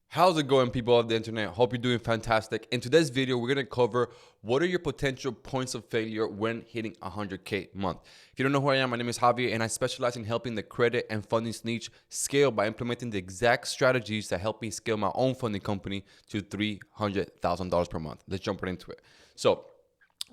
How's it going, people of the internet? Hope you're doing fantastic. In today's video, we're going to cover what are your potential points of failure when hitting 100K a month. If you don't know who I am, my name is Javier, and I specialize in helping the credit and funding niche scale by implementing the exact strategies that help me scale my own funding company to $300,000 per month. Let's jump right into it. So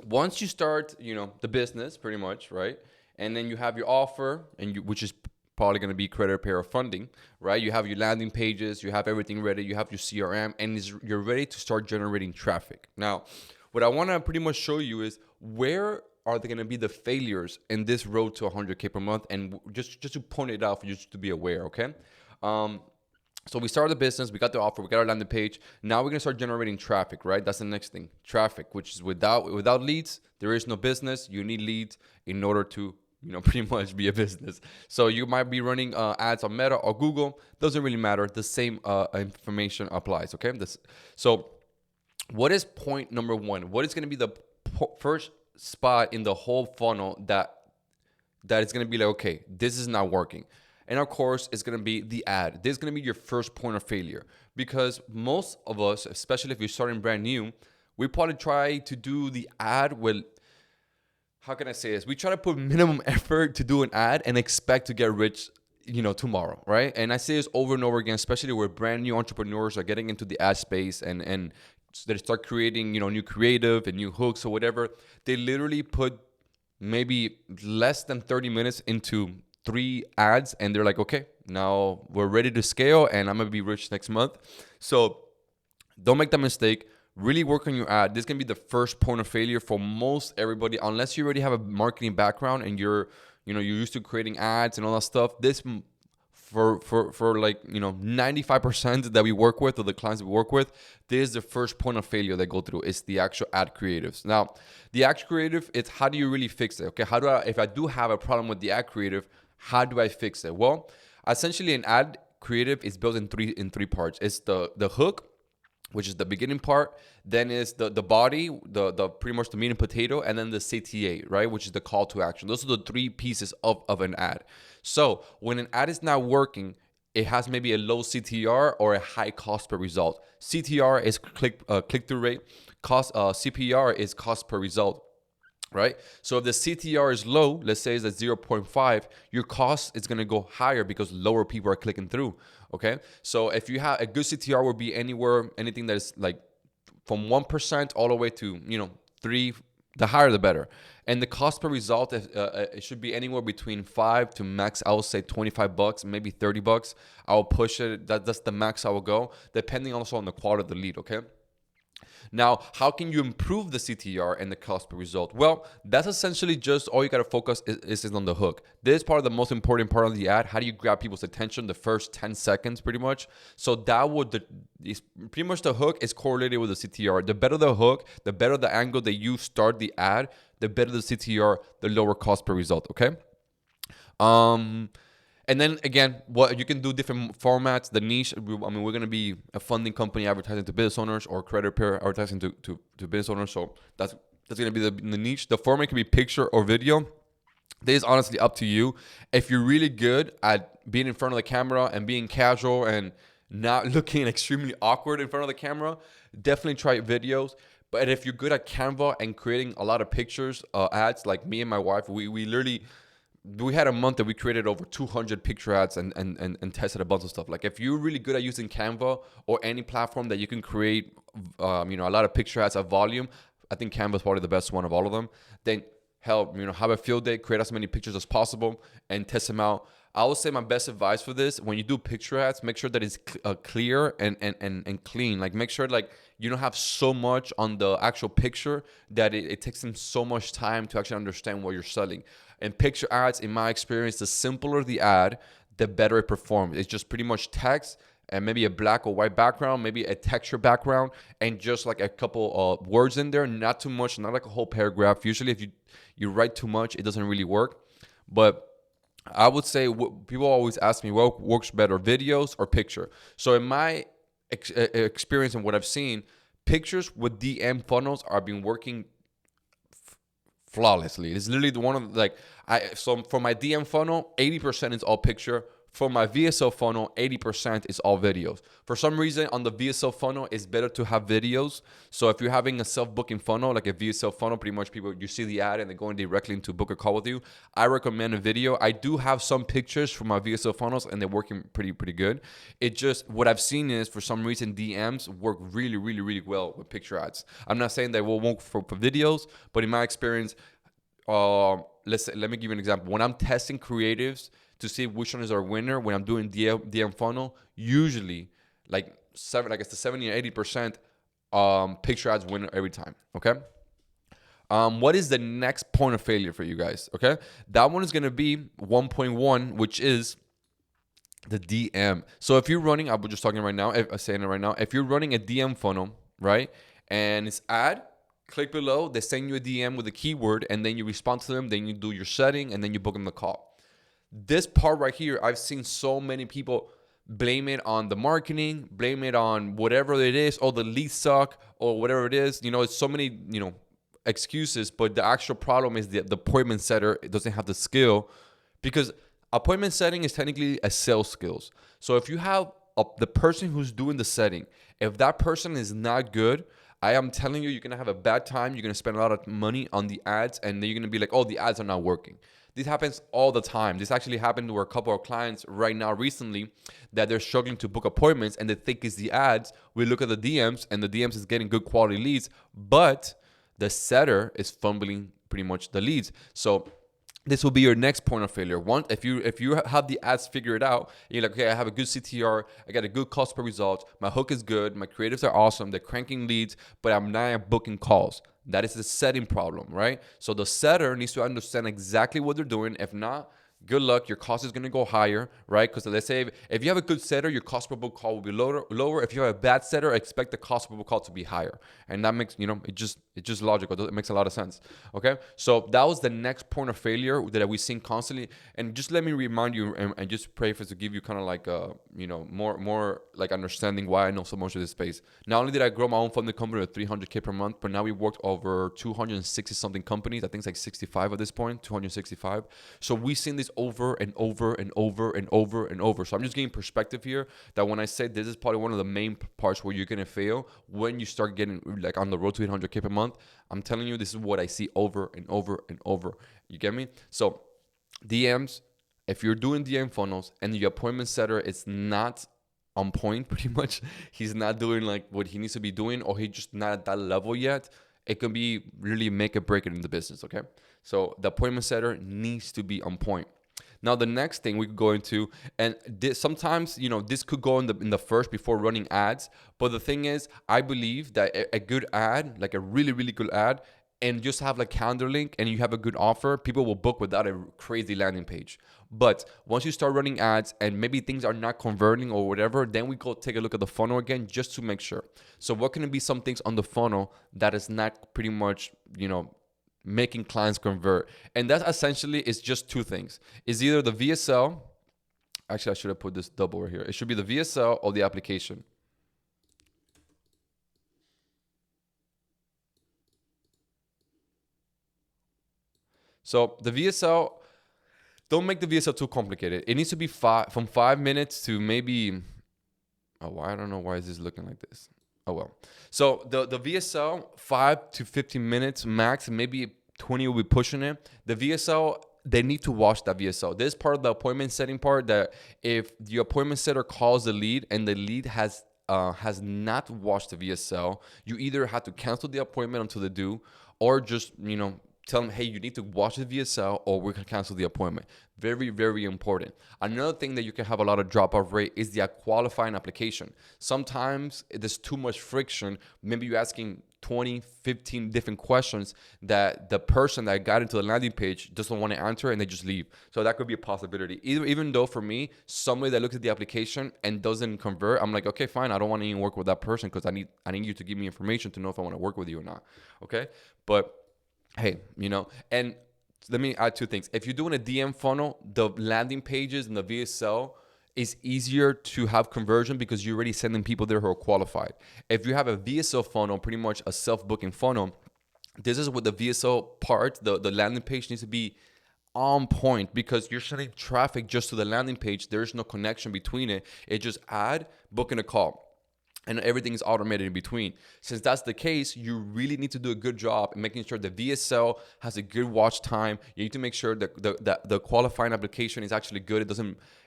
once you start, the business pretty much, right? And then you have your offer, which is probably going to be credit repair funding, right? You have your landing pages, you have everything ready, you have your CRM, and you're ready to start generating traffic. Now, what I want to pretty much show you is where are they going to be the failures in this road to 100K per month, and just to point it out for you to be aware, okay? So we started the business, we got the offer, we got our landing page. Now we're gonna start generating traffic, right? That's the next thing, traffic, which is without leads, there is no business. You need leads in order to, pretty much be a business. So you might be running ads on Meta or Google. Doesn't really matter. The same information applies, okay? So what is point number one? What is gonna be the first spot in the whole funnel that it's gonna be like, okay, this is not working? And of course, it's going to be the ad. This is going to be your first point of failure, because most of us, especially if you're starting brand new, we probably try to do the ad with, how can I say this? We try to put minimum effort to do an ad and expect to get rich, tomorrow, right? And I say this over and over again, especially where brand new entrepreneurs are getting into the ad space and they start creating, new creative and new hooks or whatever. They literally put maybe less than 30 minutes into 3 ads, and they're like, okay, now we're ready to scale and I'm gonna be rich next month. So don't make that mistake. Really work on your ad. This can be the first point of failure for most everybody, unless you already have a marketing background and you're used to creating ads and all that stuff. This for like 95% that we work with, or the clients we work with, this is the first point of failure they go through. It's the actual ad creatives. Now, the ad creative, it's how do you really fix it? Okay, if I do have a problem with the ad creative, how do I fix it? Well, essentially an ad creative is built in three parts. It's the hook, which is the beginning part. Then is the body, the pretty much the meat and potato, and then the CTA, right, which is the call to action. Those are the 3 pieces of an ad. So when an ad is not working, it has maybe a low CTR or a high cost per result. CTR is click-through rate. CPR is cost per result. Right? So if the CTR is low, let's say it's at 0.5, your cost is going to go higher because lower people are clicking through. Okay. So if you have a good CTR, would be anything that is like from 1% all the way to, 3, the higher the better. And the cost per result, it should be anywhere between 5 to max, I would say $25, maybe $30. I will push it. That's the max I will go, depending also on the quality of the lead. Okay. Now, how can you improve the CTR and the cost per result? Well, that's essentially just all you got to focus is on the hook. This is part of the most important part of the ad. How do you grab people's attention? The first 10 seconds, pretty much. So pretty much the hook is correlated with the CTR. The better the hook, the better the angle that you start the ad, the better the CTR, the lower cost per result, okay? And then again, what you can do different formats. The niche. We're going to be a funding company advertising to business owners, or credit repair advertising to business owners. So that's going to be the niche. The format can be picture or video. This is honestly up to you. If you're really good at being in front of the camera and being casual and not looking extremely awkward in front of the camera, definitely try videos. But if you're good at Canva and creating a lot of pictures, ads, like me and my wife, we literally. We had a month that we created over 200 picture ads and tested a bunch of stuff. Like if you're really good at using Canva or any platform that you can create, a lot of picture ads at volume, I think Canva is probably the best one of all of them. Then help, have a field day, create as many pictures as possible and test them out. I would say my best advice for this, when you do picture ads, make sure that it's clear and clean. Like make sure like you don't have so much on the actual picture that it takes them so much time to actually understand what you're selling. And picture ads, in my experience, the simpler the ad, the better it performs. It's just pretty much text and maybe a black or white background, maybe a texture background, and just like a couple of words in there, not too much, not like a whole paragraph. Usually if you write too much, it doesn't really work. But I would say people always ask me, what works better, videos or picture? So in my experience and what I've seen, pictures with DM funnels are been working flawlessly. It's literally one of so for my DM funnel, 80% is all picture, For my VSL funnel, 80% is all videos. For some reason, on the VSL funnel, it's better to have videos. So if you're having a self-booking funnel, like a VSL funnel, pretty much people, you see the ad and they're going directly into book a call with you. I recommend a video. I do have some pictures for my VSL funnels and they're working pretty good. It just, what I've seen is for some reason, DMs work really well with picture ads. I'm not saying they will work for videos, but in my experience, let me give you an example. When I'm testing creatives to see which one is our winner, when I'm doing DM funnel, usually like it's the 70 or 80% picture ads win every time. Okay. What is the next point of failure for you guys? Okay, that one is gonna be 1.1, which is the DM. So if you're running, I'm just talking right now, saying it right now. If you're running a DM funnel, right, and it's ad, click below, they send you a DM with a keyword, and then you respond to them, then you do your setting, and then you book them the call. This part right here, I've seen so many people blame it on the marketing, blame it on whatever it is, or the leads suck, or whatever it is. It's so many, excuses, but the actual problem is the appointment setter, it doesn't have the skill, because appointment setting is technically a sales skills. So if you have the person who's doing the setting, if that person is not good, I am telling you, you're going to have a bad time. You're going to spend a lot of money on the ads, and then you're going to be like, oh, the ads are not working. This happens all the time. This actually happened to a couple of clients right now recently that they're struggling to book appointments and they think it's the ads. We look at the DMs and the DMs is getting good quality leads, but the setter is fumbling pretty much the leads. So this will be your next point of failure. One, if you have the ads figured out, you're like, okay, I have a good CTR, I got a good cost per result, my hook is good, my creatives are awesome, they're cranking leads, but I'm not booking calls. That is the setting problem, right? So the setter needs to understand exactly what they're doing. If not, good luck, your cost is going to go higher, right? Because let's say if you have a good setter, your cost per book call will be lower. If you have a bad setter, expect the cost per book call to be higher. And that makes, it's just logical. It makes a lot of sense, okay? So that was the next point of failure that we've seen constantly. And just let me remind you and just pray for to give you kind of like, more like understanding why I know so much of this space. Not only did I grow my own funding company with 300K per month, but now we worked over 260 something companies. I think it's like 65 at this point, 265. So we've seen this over and over. So I'm just getting perspective here that when I say this is probably one of the main parts where you're gonna fail when you start getting like on the road to 800K per month. I'm telling you, this is what I see over and over. You get me? So DMs, if you're doing DM funnels and your appointment setter is not on point, pretty much, he's not doing like what he needs to be doing, or he's just not at that level yet, it can be really make or break it in the business, okay? So the appointment setter needs to be on point. Now, the next thing we could go into, and sometimes, this could go in the first before running ads. But the thing is, I believe that a good ad, like a really good ad, and just have like calendar link and you have a good offer, people will book without a crazy landing page. But once you start running ads and maybe things are not converting or whatever, then we go take a look at the funnel again just to make sure. So what can be some things on the funnel that is not pretty much, making clients convert? And that essentially is just two things. It's either the VSL, actually I should have put this double right here. It should be the VSL or the application. So the VSL, don't make the VSL too complicated. It needs to be from 5 minutes to maybe, I don't know why is this looking like this. Oh well. So the VSL, 5 to 15 minutes max, maybe 20 will be pushing it. The VSL, they need to watch that VSL. This part of the appointment setting part, that if the appointment setter calls the lead and the lead has not watched the VSL, you either have to cancel the appointment until they do, or just tell them, hey, you need to watch the VSL or we can cancel the appointment. Very important. Another thing that you can have a lot of drop-off rate is the qualifying application. Sometimes there's too much friction. Maybe you're asking 20, 15 different questions that the person that got into the landing page doesn't want to answer and they just leave. So that could be a possibility. Even though for me, somebody that looks at the application and doesn't convert, I'm like, okay, fine. I don't want to even work with that person because I need you to give me information to know if I want to work with you or not. Okay. But hey, and let me add two things. If you're doing a DM funnel, the landing pages and the VSL is easier to have conversion because you're already sending people there who are qualified. If you have a VSL funnel, pretty much a self-booking funnel, this is what the VSL part, the landing page needs to be on point because you're sending traffic just to the landing page. There's no connection between it. It just add, booking a call, and everything is automated in between. Since that's the case, you really need to do a good job in making sure the VSL has a good watch time. You need to make sure that the qualifying application is actually good.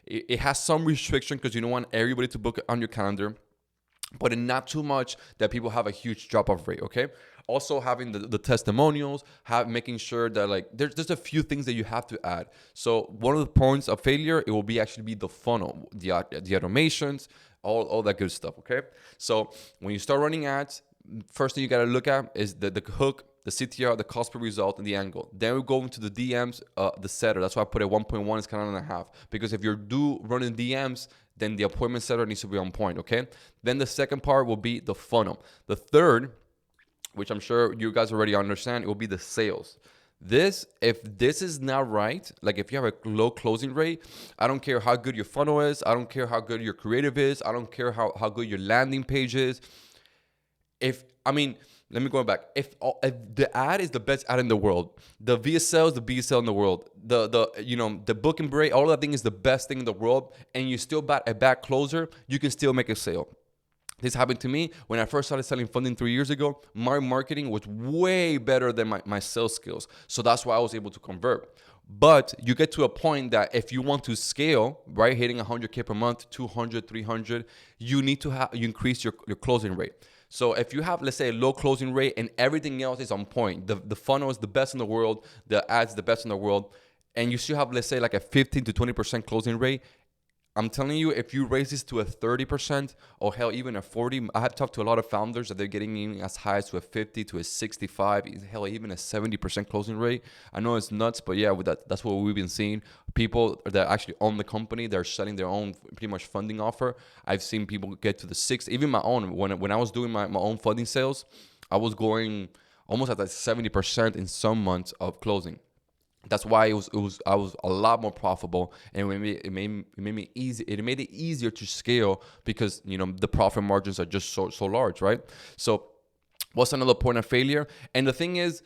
It has some restriction because you don't want everybody to book it on your calendar, but not too much that people have a huge drop-off rate, okay? Also having the testimonials, making sure that like there's a few things that you have to add. So one of the points of failure, it will be actually be the funnel, the automations, all that good stuff, okay? So when you start running ads, first thing you gotta look at is the hook, the CTR, the cost per result, and the angle. Then we go into the DMs, the setter. That's why I put it 1.1 is kind of 1.5. Because if you're running DMs, then the appointment setter needs to be on point, okay? Then the second part will be the funnel. The third, which I'm sure you guys already understand, it will be the sales. If this is not right, like if you have a low closing rate, I don't care how good your funnel is, I don't care how good your creative is, I don't care how good your landing page is. Let me go back. If the ad is the best ad in the world, the VSL is the BSL in the world, the book and break, all of that thing is the best thing in the world, and you still a bad closer, you can still make a sale. This happened to me when I first started selling funding 3 years ago. My marketing was way better than my sales skills. So that's why I was able to convert. But you get to a point that if you want to scale, right, hitting 100K per month, 200, 300, you need to you increase your closing rate. So if you have, let's say, a low closing rate and everything else is on point, the funnel is the best in the world, the ads the best in the world, and you still have, let's say, like a 15 to 20% closing rate, I'm telling you, if you raise this to a 30% or hell, even a 40, I have talked to a lot of founders that they're getting in as high as to a 50 to a 65, hell, even a 70% closing rate. I know it's nuts, but yeah, that's what we've been seeing. People that actually own the company, they're selling their own pretty much funding offer. I've seen people get to the 6, even my own. When I was doing my own funding sales, I was going almost at like 70% in some months of closing. That's why I was a lot more profitable, and it made it easier to scale because the profit margins are just so large, right? So what's another point of failure? And the thing is,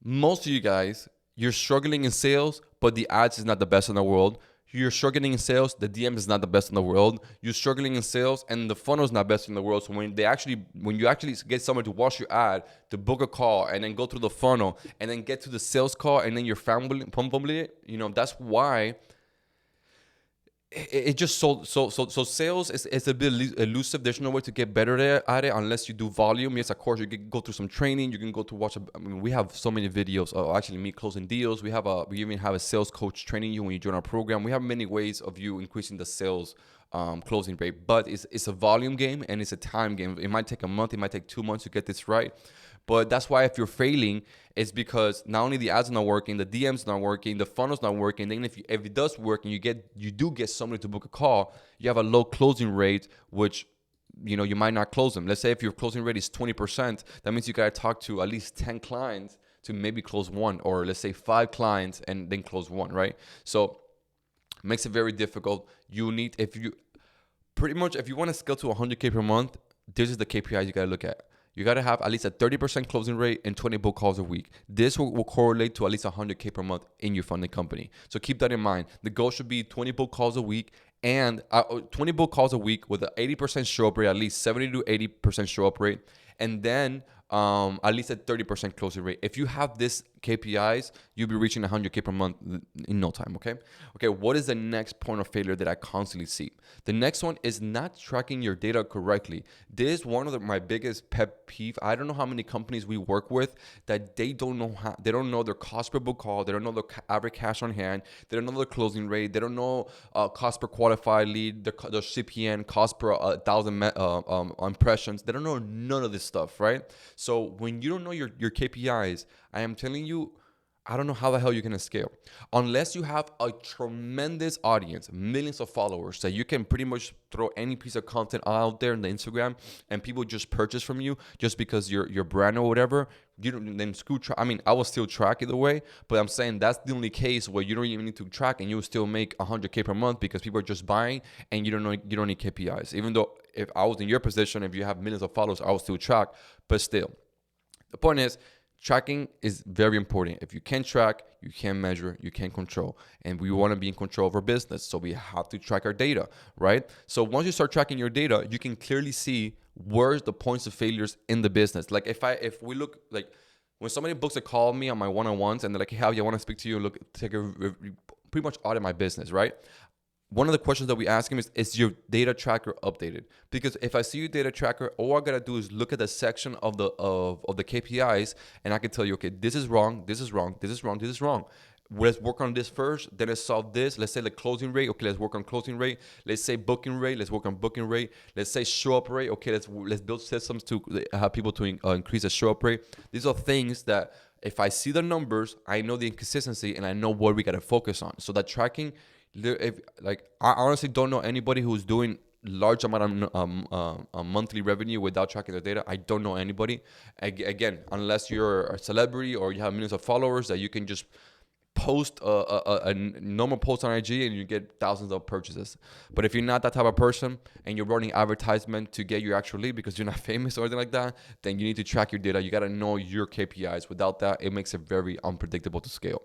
most of you guys, you're struggling in sales, but the ads is not the best in the world. You're struggling in sales, the DM is not the best in the world. You're struggling in sales, and the funnel is not best in the world. So when you actually get someone to watch your ad, to book a call, and then go through the funnel, and then get to the sales call, and then you're fumbling, that's why it just so sales is a bit elusive. There's no way to get better at it unless you do volume. Yes, of course, you can go through some training. You can go to watch. We have so many videos of actually me closing deals. We even have a sales coach training you when you join our program. We have many ways of you increasing the sales closing rate, but it's a volume game and it's a time game. It might take a month. It might take 2 months to get this right. But that's why if you're failing, it's because not only the ads are not working, the DM's not working, the funnel's not working. Then if it does work and you do get somebody to book a call, you have a low closing rate, which you might not close them. Let's say if your closing rate is 20%, that means you gotta talk to at least 10 clients to maybe close one, or let's say 5 clients and then close one, right? So it makes it very difficult. If you want to scale to 100K per month, this is the KPIs you gotta look at. You got to have at least a 30% closing rate and 20 book calls a week. This will correlate to at least 100K per month in your funding company. So keep that in mind. The goal should be 20 book calls a week and 20 book calls a week with an 80% show up rate, at least 70 to 80% show up rate. And then at least a 30% closing rate. If you have this KPIs, you'll be reaching 100K per month in no time, okay? Okay, what is the next point of failure that I constantly see? The next one is not tracking your data correctly. This is one of my biggest pet peeve. I don't know how many companies we work with that they don't know their cost per book call, they don't know their average cash on hand, they don't know their closing rate, they don't know cost per qualified lead, the CPN, cost per 1,000 impressions. They don't know none of this stuff, right? So when you don't know your KPIs, I am telling you, I don't know how the hell you're going to scale. Unless you have a tremendous audience, millions of followers, that you can pretty much throw any piece of content out there in the Instagram and people just purchase from you just because you're brand or whatever. You don't then I will still track either way, but I'm saying that's the only case where you don't even need to track and you will still make 100K per month because people are just buying and you don't need KPIs. Even though if I was in your position, if you have millions of followers, I would still track, but still. The point is, Tracking is very important. If you can't track, you can't measure, you can't control. And we want to be in control of our business. So we have to track our data, right? So once you start tracking your data, you can clearly see where's the points of failures in the business. Like if we look, like when somebody books a call with me on my one-on-ones and they're like, hey, Javi, I want to speak to you, look, take a pretty much audit my business, right? One of the questions that we ask him is your data tracker updated? Because if I see your data tracker, all I gotta do is look at the section of the KPIs, and I can tell you, okay, this is wrong, this is wrong, this is wrong, this is wrong. Let's work on this first, then let's solve this. Let's say the closing rate, okay, let's work on closing rate. Let's say booking rate, let's work on booking rate. Let's say show up rate, okay, let's build systems to have people to increase the show up rate. These are things that if I see the numbers, I know the inconsistency and I know what we gotta focus on. So that tracking, I honestly don't know anybody who's doing large amount of monthly revenue without tracking their data. I don't know anybody. Again, unless you're a celebrity or you have millions of followers that you can just post a normal post on IG and you get thousands of purchases. But if you're not that type of person and you're running advertisement to get your actual lead because you're not famous or anything like that, then you need to track your data. You got to know your KPIs. Without that, it makes it very unpredictable to scale.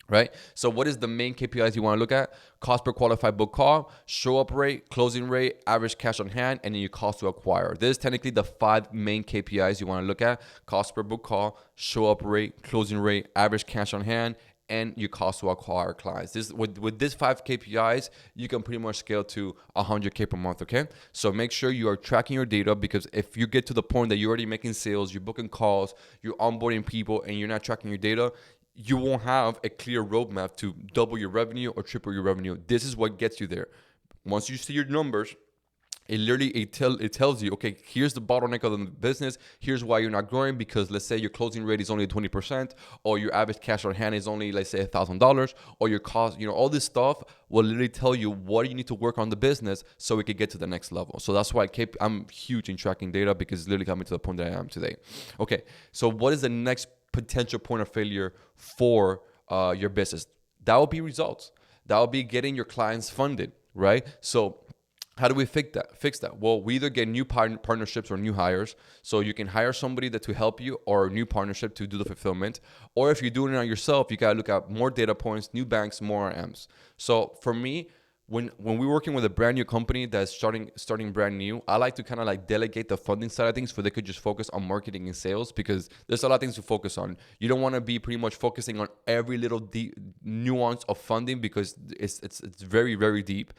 Right? So what is the main KPIs you want to look at? Cost per qualified book call, show up rate, closing rate, average cash on hand, and then your cost to acquire. This is technically the 5 main KPIs you want to look at: cost per book call, show up rate, closing rate, average cash on hand, and your cost to acquire clients. With these 5 KPIs, you can pretty much scale to 100K per month, okay? So make sure you are tracking your data, because if you get to the point that you're already making sales, you're booking calls, you're onboarding people, and you're not tracking your data, you won't have a clear roadmap to double your revenue or triple your revenue. This is what gets you there. Once you see your numbers, it tells you, okay, here's the bottleneck of the business. Here's why you're not growing, because let's say your closing rate is only 20%, or your average cash on hand is only, let's say, $1,000, or your cost, all this stuff will literally tell you what you need to work on the business so we could get to the next level. So that's why I'm huge in tracking data, because it's literally coming to the point that I am today. Okay, so what is the next potential point of failure for your business? That will be results. That will be getting your clients funded, right? So how do we fix that? Well, we either get new partnerships or new hires. So you can hire somebody to help you, or a new partnership to do the fulfillment. Or if you're doing it on yourself, you got to look at more data points, new banks, more RMs. So for me, when we're working with a brand new company that's starting brand new, I like to kind of like delegate the funding side of things, so they could just focus on marketing and sales, because there's a lot of things to focus on. You don't want to be pretty much focusing on every little nuance of funding, because it's very, very deep,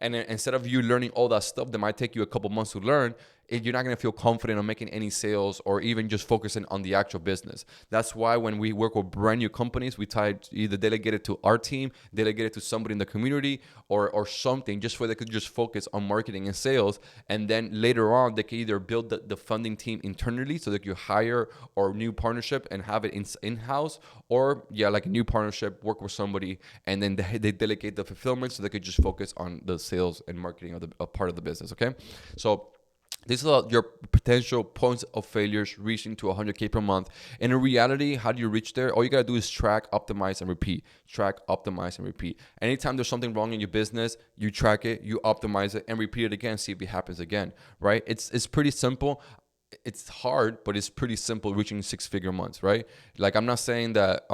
and instead of you learning all that stuff that might take you a couple months to learn, you're not going to feel confident on making any sales or even just focusing on the actual business. That's why when we work with brand new companies, we either delegate it to our team, delegate it to somebody in the community, or something, just where they could just focus on marketing and sales. And then later on, they can either build the funding team internally, so that you hire, or new partnership and have it in-house, or like a new partnership, work with somebody, and then they delegate the fulfillment, so they could just focus on the sales and marketing of the part of the business. Okay, so these are your potential points of failures reaching to 100K per month. And in reality, how do you reach there? All you got to do is track, optimize, and repeat. Track, optimize, and repeat. Anytime there's something wrong in your business, you track it, you optimize it, and repeat it again, see if it happens again, right? It's pretty simple. It's hard, but it's pretty simple reaching 6-figure months, right? Like, I'm not saying that...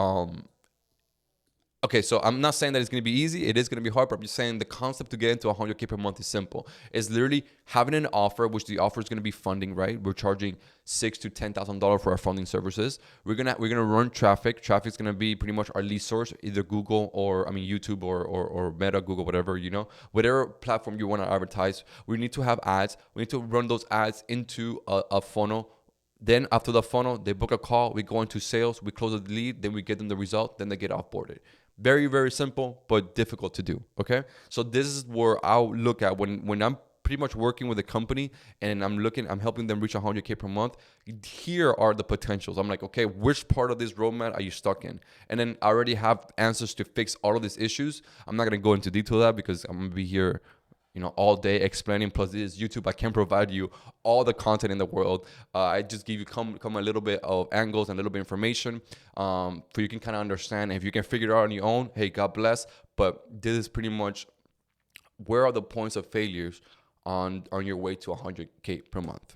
Okay, so I'm not saying that it's going to be easy. It is going to be hard, but I'm just saying the concept to get into 100K per month is simple. It's literally having an offer, which the offer is going to be funding, right? We're charging $6,000 to $10,000 for our funding services. We're gonna run traffic. Traffic's going to be pretty much our lead source, either Google or YouTube or Meta, Google, whatever, whatever platform you want to advertise. We need to have ads. We need to run those ads into a funnel. Then after the funnel, they book a call. We go into sales. We close the lead. Then we get them the result. Then they get offboarded. Very, very simple, but difficult to do, okay? So this is where I'll look at when I'm pretty much working with a company and I'm helping them reach 100K per month. Here are the potentials. I'm like, okay, which part of this roadmap are you stuck in? And then I already have answers to fix all of these issues. I'm not going to go into detail of that, because I'm going to be here all day explaining. Plus, this is YouTube. I can provide you all the content in the world. I just give you come a little bit of angles and a little bit of information, so you can kind of understand. If you can figure it out on your own, hey, God bless. But this is pretty much where are the points of failures on your way to 100K per month.